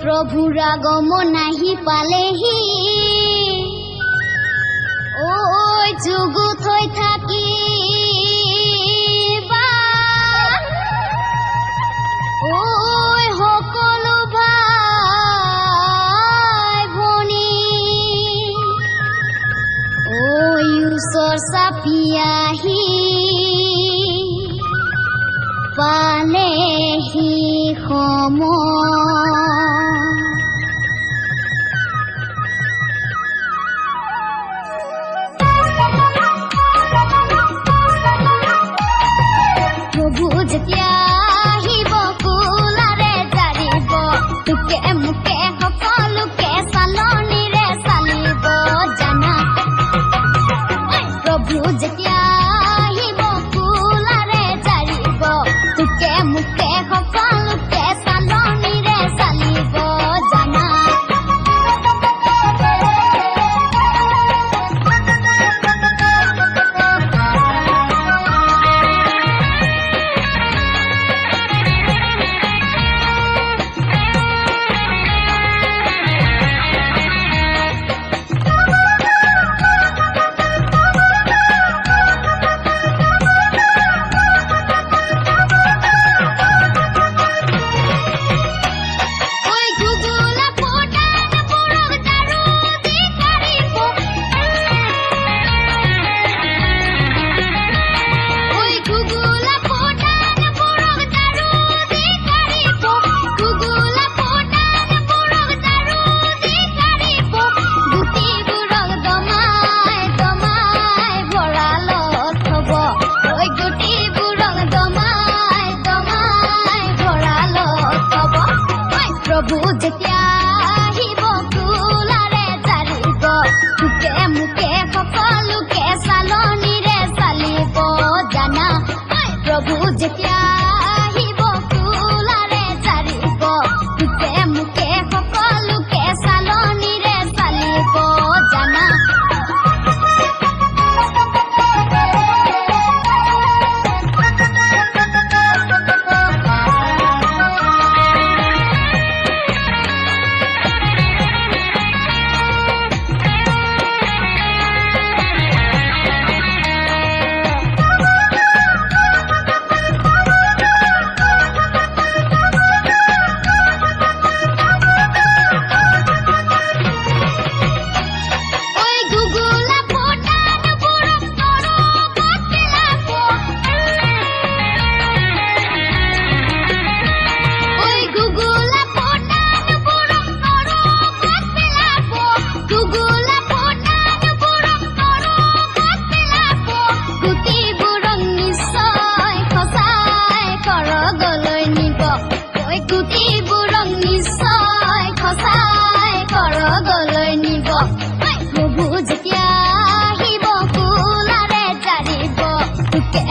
প্ৰভুৰ আগমন আহি পালেহি ঐ যুগত হৈ থাকি সকলো ভাই ভনী ওচৰ চাপি আহি পালেহি সময় প্ৰভু যেতিয়া আহিব কুলাৰে জাৰিব তোকে মোকে সকলোকে চালনীৰে চালিব জানা প্ৰভু যেতিয়া আহিব কুলাৰে জাৰিব তোকে মোকে সকলোকে চালনীৰে চালিব জানা প্ৰভু যেতিয়া আহিব কুলাৰে জাৰিব তোকে মোকে সকলোকে চালনীৰে চালিব জানা প্ৰভু যেতিয়া আহিব কুলাৰে জাৰিব তোকে মোকে সকলোকে চালনীৰে চালিব জানা প্ৰভু যেতিয়া আহিব কুলাৰে জাৰিব তোকে